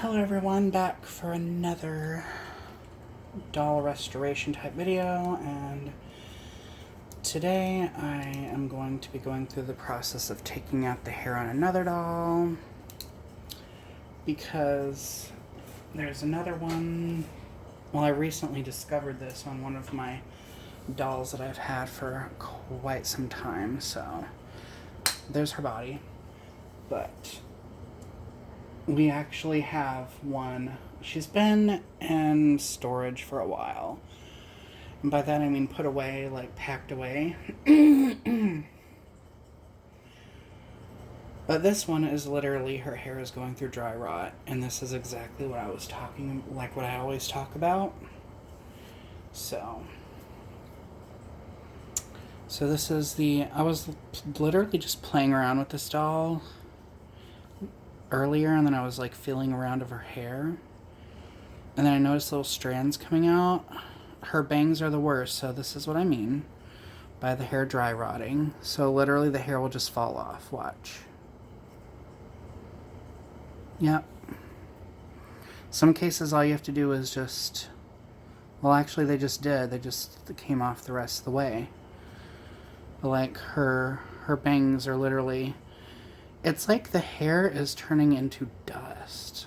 Hello everyone, back for another doll restoration type video, and today I am going to be going through the process of taking out the hair on another doll, because there's another one. Well, I recently discovered this on one of my dolls that I've had for quite some time, so there's her body, but we actually have one. She's been in storage for a while. And by that I mean put away, like packed away. But this one is literally, her hair is going through dry rot. And this is exactly what I was what I always talk about. So this is I was literally just playing around with this doll earlier, and then I was like feeling around of her hair, and then I noticed little strands coming out. Her bangs are the worst, so this is what I mean by the hair dry rotting. So literally the hair will just fall off. Watch. Yep. Some cases all you have to do is just, well, actually they just did. They just came off the rest of the way. But like her bangs are literally, it's like the hair is turning into dust.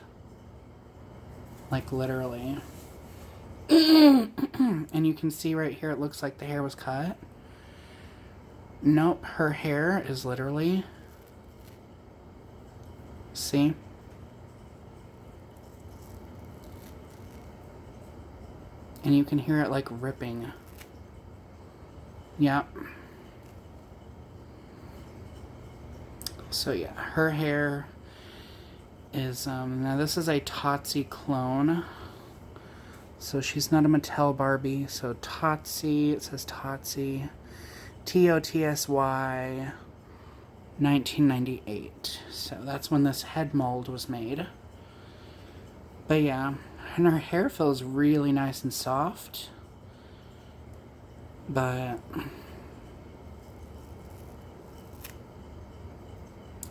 Like, literally. And you can see right here, it looks like the hair was cut. Nope, her hair is literally... See? And you can hear it, like, ripping. Yep. So yeah, her hair is, now this is a Totsi clone. So she's not a Mattel Barbie. So Totsi, it says Totsi. T-O-T-S-Y, 1998. So that's when this head mold was made. But yeah, and her hair feels really nice and soft. But...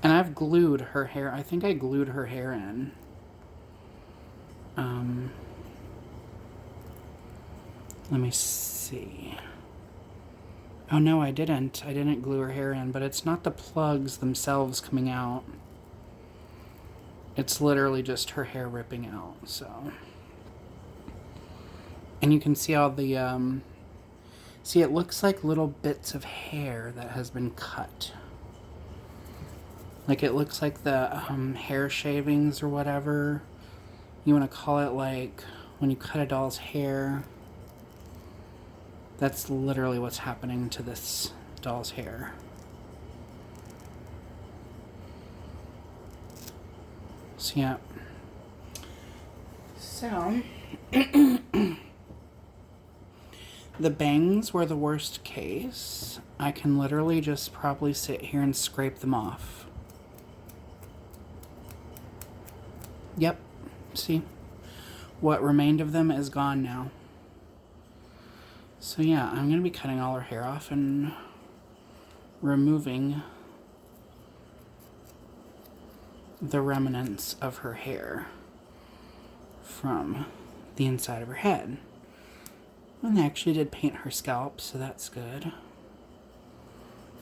and I've glued her hair. I think I glued her hair in. Let me see. Oh no, I didn't. I didn't glue her hair in, but it's not the plugs themselves coming out. It's literally just her hair ripping out, so. And you can see all the, see, it looks like little bits of hair that has been cut. Like, it looks like the hair shavings or whatever you want to call it, like when you cut a doll's hair. That's literally what's happening to this doll's hair. So, yeah. So, the bangs were the worst case. I can literally just probably sit here and scrape them off. Yep, see? What remained of them is gone now. So yeah, I'm going to be cutting all her hair off and removing the remnants of her hair from the inside of her head. And I actually did paint her scalp, so that's good.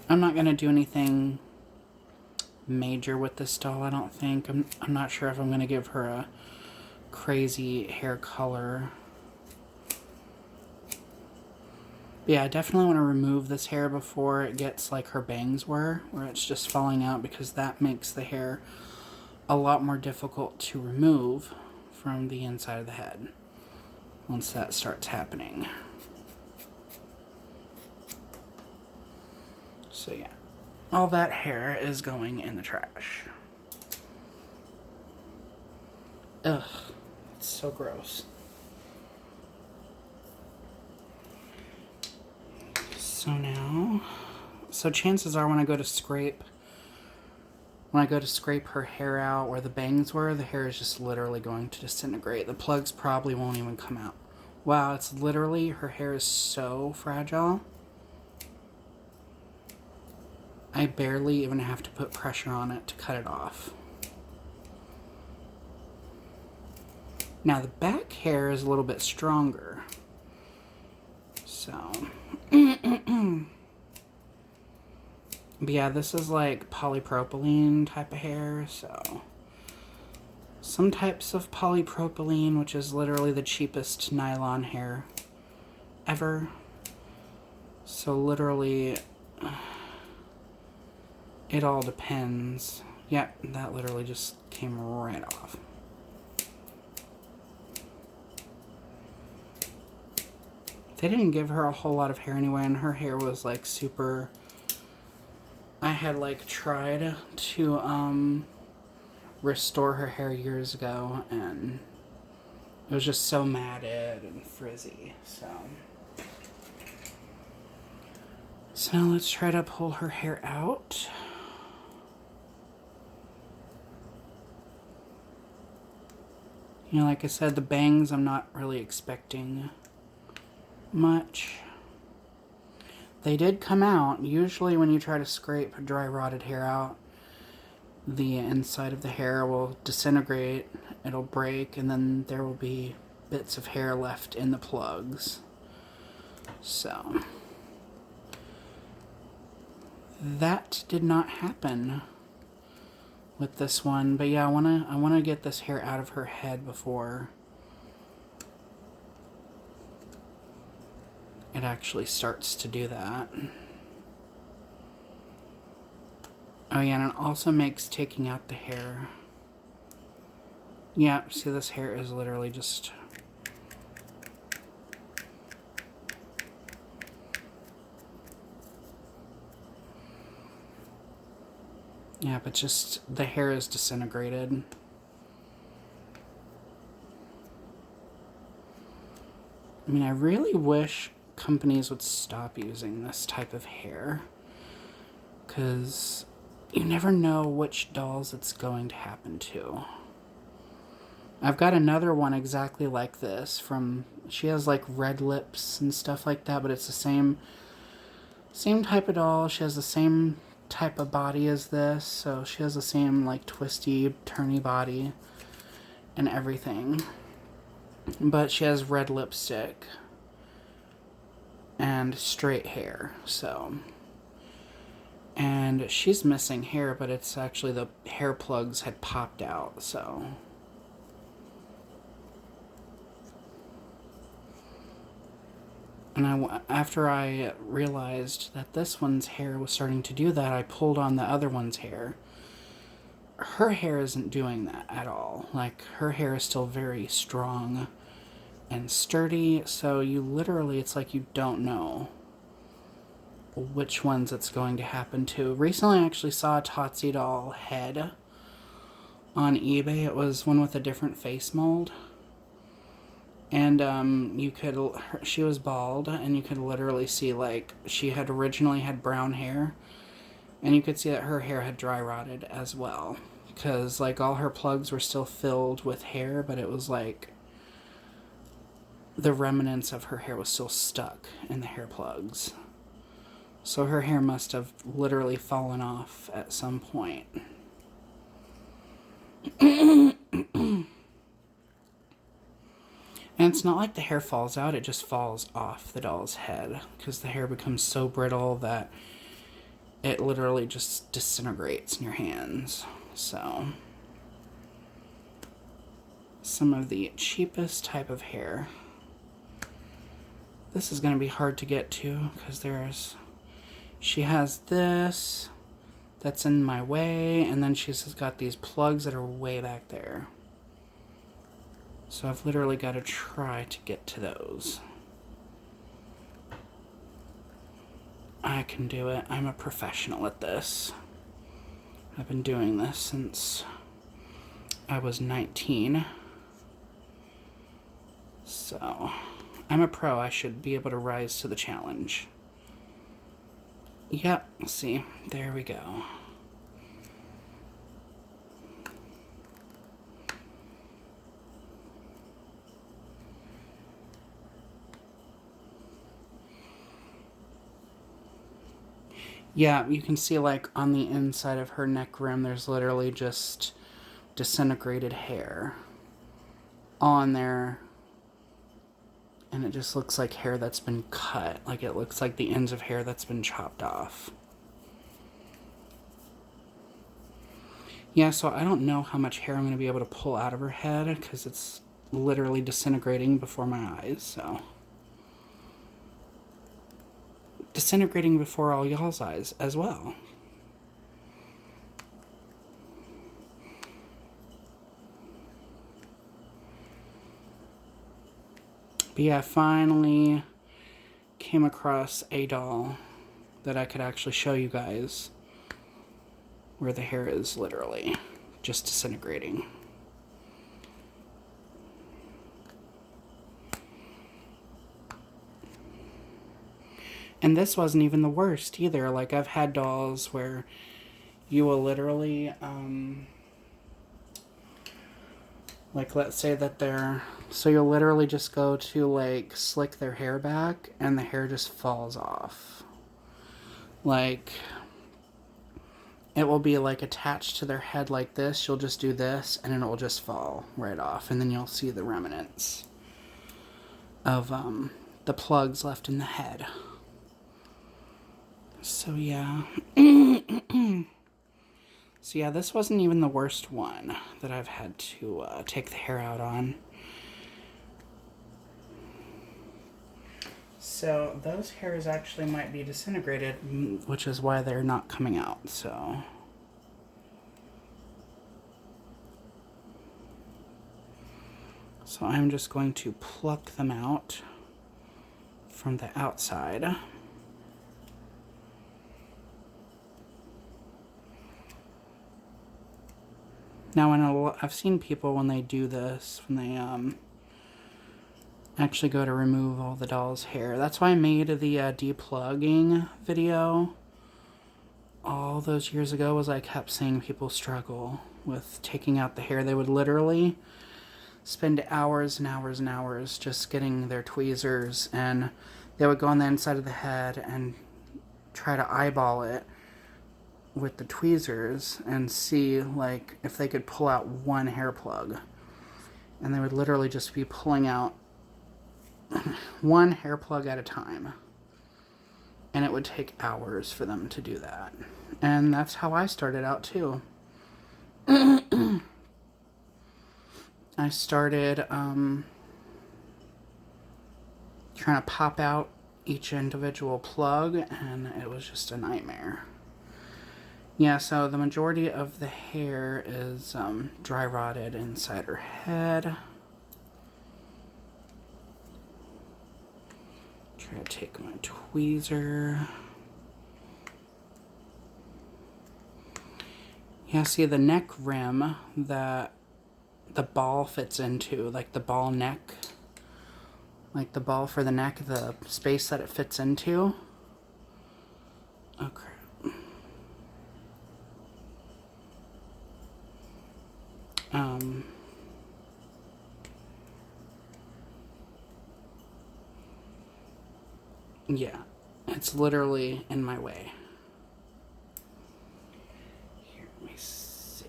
I'm not going to do anything major with this doll, I don't think. I'm not sure if I'm going to give her a crazy hair color. But yeah, I definitely want to remove this hair before it gets like her bangs were, where it's just falling out, because that makes the hair a lot more difficult to remove from the inside of the head once that starts happening. So yeah. All that hair is going in the trash. Ugh, it's so gross. So now, chances are when I go to scrape her hair out where the bangs were, the hair is just literally going to disintegrate. The plugs probably won't even come out. Wow, it's literally, her hair is so fragile. I barely even have to put pressure on it to cut it off. Now the back hair is a little bit stronger. So, but yeah, this is like polypropylene type of hair, so some types of polypropylene, which is literally the cheapest nylon hair ever. So literally, it all depends. Yep, that literally just came right off. They didn't give her a whole lot of hair anyway, and her hair was like super... I had like tried to restore her hair years ago, and it was just so matted and frizzy. So now let's try to pull her hair out. You know, like I said, the bangs I'm not really expecting much. They did come out. Usually when you try to scrape dry rotted hair out, the inside of the hair will disintegrate, it'll break, and then there will be bits of hair left in the plugs. So that did not happen with this one, but yeah, I wanna get this hair out of her head before it actually starts to do that. Oh yeah, and it also makes taking out the hair. Yeah, see, this hair is literally just... Yeah, but just the hair is disintegrated. I mean, I really wish companies would stop using this type of hair, because you never know which dolls it's going to happen to. I've got another one exactly like this from... She has like red lips and stuff like that, but it's the same type of doll. She has the same type of body as this, so she has the same like twisty, turny body and everything. But she has red lipstick and straight hair, so... And she's missing hair, but it's actually the hair plugs had popped out, so... And after I realized that this one's hair was starting to do that, I pulled on the other one's hair. Her hair isn't doing that at all. Like, her hair is still very strong and sturdy, so you literally, it's like you don't know which ones it's going to happen to. Recently I actually saw a Totsie doll head on eBay. It was one with a different face mold. And she was bald, and you could literally see, like, she had originally had brown hair, and you could see that her hair had dry rotted as well, because, like, all her plugs were still filled with hair, but it was, like, the remnants of her hair was still stuck in the hair plugs. So her hair must have literally fallen off at some point. And it's not like the hair falls out, it just falls off the doll's head, because the hair becomes so brittle that it literally just disintegrates in your hands. So, some of the cheapest type of hair. This is going to be hard to get to, because she has this that's in my way, and then she's got these plugs that are way back there. So I've literally got to try to get to those. I can do it. I'm a professional at this. I've been doing this since I was 19. So, I'm a pro. I should be able to rise to the challenge. Yep, see, there we go. Yeah, you can see, like, on the inside of her neck rim, there's literally just disintegrated hair. on there, and it just looks like hair that's been cut. Like it looks like the ends of hair that's been chopped off. Yeah, so I don't know how much hair I'm going to be able to pull out of her head because it's literally disintegrating before my eyes, so. Disintegrating before all y'all's eyes as well. But yeah, I finally came across a doll that I could actually show you guys where the hair is literally just disintegrating. And this wasn't even the worst either. Like, I've had dolls where you will literally, like, let's say that so you'll literally just go to, like, slick their hair back, and the hair just falls off. Like, it will be, like, attached to their head like this. You'll just do this, and then it will just fall right off, and then you'll see the remnants of, the plugs left in the head. So, yeah. So, yeah, this wasn't even the worst one that I've had to take the hair out on. So, those hairs actually might be disintegrated, which is why they're not coming out, so. So, I'm just going to pluck them out from the outside. Now, I've seen people when they do this, when they actually go to remove all the doll's hair. That's why I made the depulugging video all those years ago, was I kept seeing people struggle with taking out the hair. They would literally spend hours and hours and hours just getting their tweezers, and they would go on the inside of the head and try to eyeball it with the tweezers and see, like, if they could pull out one hair plug. And they would literally just be pulling out one hair plug at a time. And it would take hours for them to do that. And that's how I started out, too. I started trying to pop out each individual plug, and it was just a nightmare. Yeah, so the majority of the hair is dry rotted inside her head. Try to take my tweezer. Yeah, see the neck rim that the ball fits into, like the ball neck, like the ball for the neck, the space that it fits into. Okay. Yeah, it's literally in my way. Here, let me see.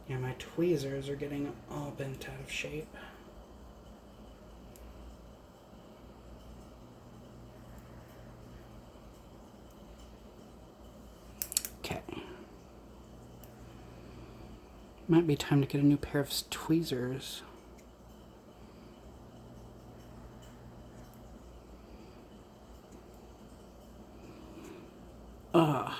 Yeah, my tweezers are getting all bent out of shape. Okay. Might be time to get a new pair of tweezers. Ugh.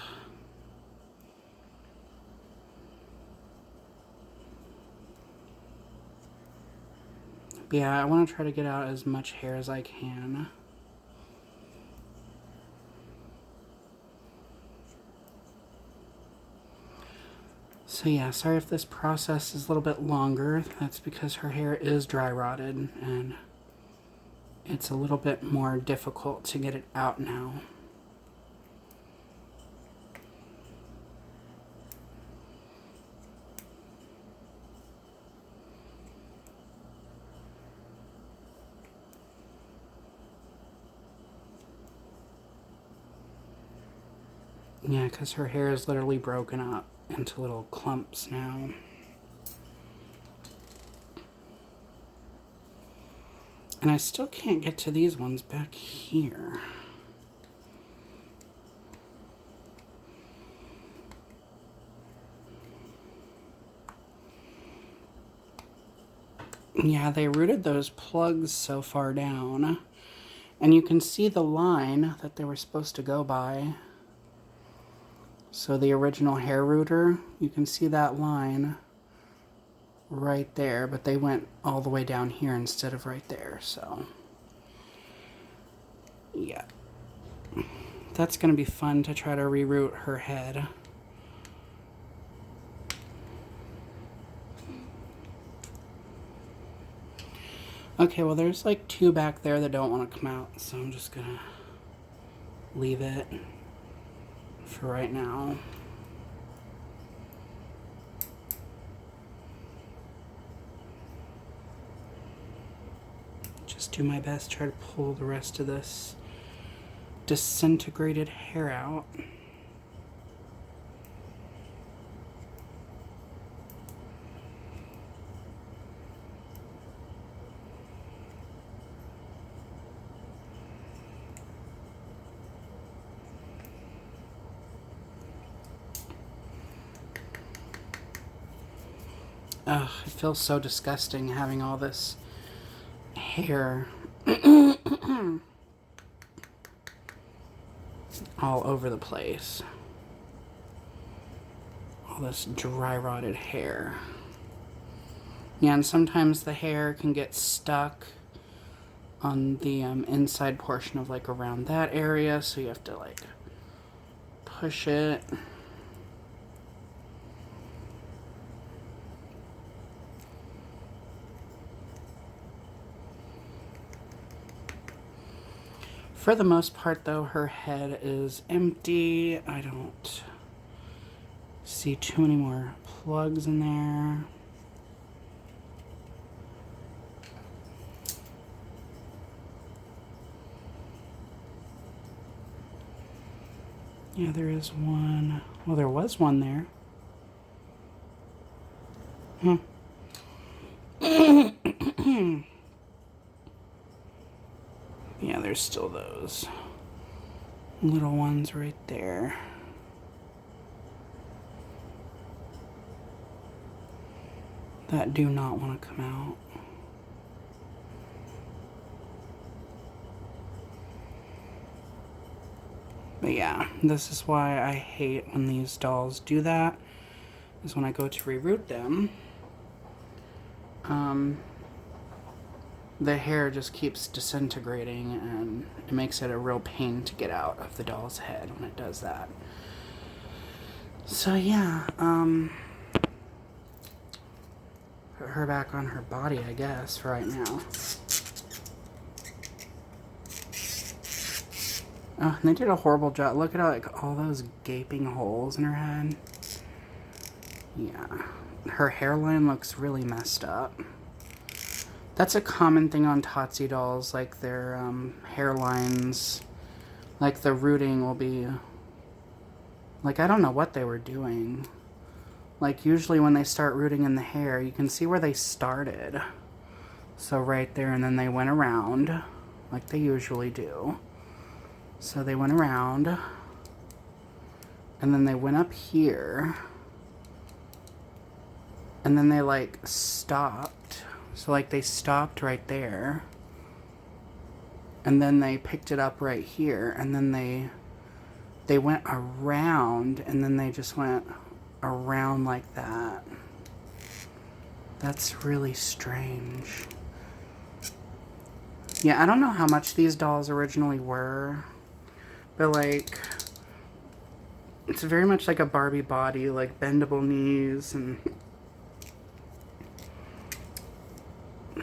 But yeah, I want to try to get out as much hair as I can. So yeah, sorry if this process is a little bit longer. That's because her hair is dry rotted and it's a little bit more difficult to get it out now. Yeah, because her hair is literally broken up into little clumps now. And I still can't get to these ones back here. Yeah, they rooted those plugs so far down. And you can see the line that they were supposed to go by. So the original hair rooter, you can see that line right there, but they went all the way down here instead of right there, so yeah. That's gonna be fun to try to reroot her head. Okay, well there's like 2 back there that don't want to come out, so I'm just gonna leave it for right now. Just do my best, try to pull the rest of this disintegrated hair out. Ugh, it feels so disgusting having all this hair all over the place. All this dry rotted hair. Yeah, and sometimes the hair can get stuck on the inside portion of like around that area, so you have to like push it. For the most part, though, her head is empty. I don't see too many more plugs in there. Yeah, there is one. Well, there was one there. Yeah, there's still those little ones right there. That do not want to come out. But yeah, this is why I hate when these dolls do that, is when I go to reroot them. The hair just keeps disintegrating and it makes it a real pain to get out of the doll's head when it does that. So yeah, put her back on her body, I guess, for right now. Oh, and they did a horrible job. Look at like all those gaping holes in her head. Yeah, her hairline looks really messed up. That's a common thing on Tatsi dolls, like their hairlines, like the rooting will be, like I don't know what they were doing. Like usually when they start rooting in the hair, you can see where they started. So right there, and then they went around, like they usually do. So they went around, and then they went up here, and then they like stopped. So like they stopped right there, and then they picked it up right here, and then they went around, and then they just went around like that. That's really strange. Yeah, I don't know how much these dolls originally were, but like it's very much like a Barbie body, like bendable knees, and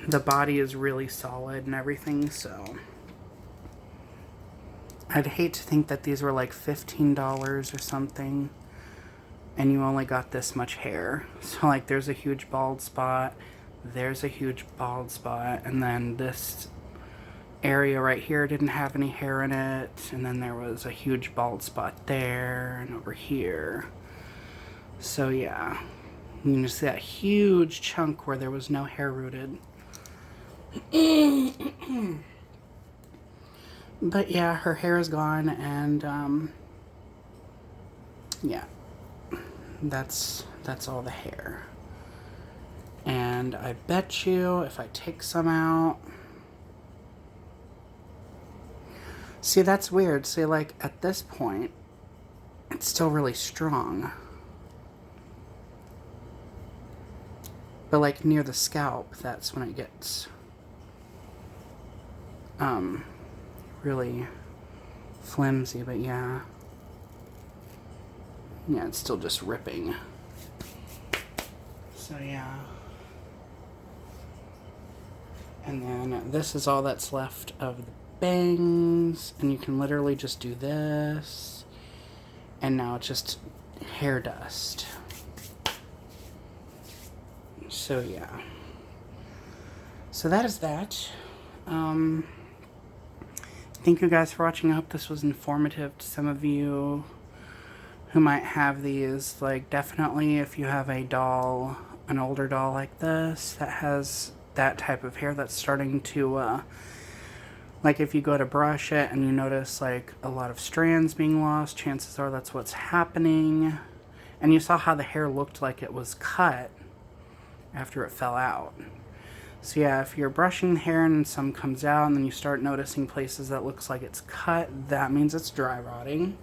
the body is really solid and everything, so I'd hate to think that these were like $15 or something and you only got this much hair. So like there's a huge bald spot, there's a huge bald spot, and then this area right here didn't have any hair in it, and then there was a huge bald spot there and over here. So yeah, you can just see that huge chunk where there was no hair rooted. But yeah, her hair is gone, and yeah, that's all the hair. And I bet you if I take some out, see, that's weird. See, like at this point, it's still really strong. But like near the scalp, that's when it gets really flimsy. But yeah, it's still just ripping. So yeah. And then this is all that's left of the bangs, and you can literally just do this, and now it's just hair dust. So yeah, so that is that. Thank you guys for watching. I hope this was informative to some of you who might have these. Like, definitely if you have a doll, an older doll like this that has that type of hair that's starting to like, if you go to brush it and you notice like a lot of strands being lost, chances are that's what's happening. And you saw how the hair looked like it was cut after it fell out. So yeah, if you're brushing the hair and some comes out and then you start noticing places that looks like it's cut, that means it's dry rotting.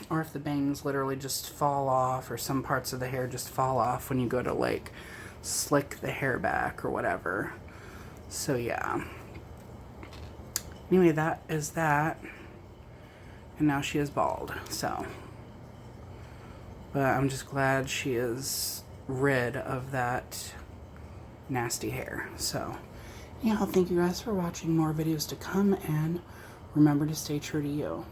Or if the bangs literally just fall off, or some parts of the hair just fall off when you go to like slick the hair back or whatever. So yeah. Anyway, that is that. And now she is bald, so. But I'm just glad she is rid of that nasty hair. So yeah, thank you guys for watching. More videos to come, and remember to stay true to you.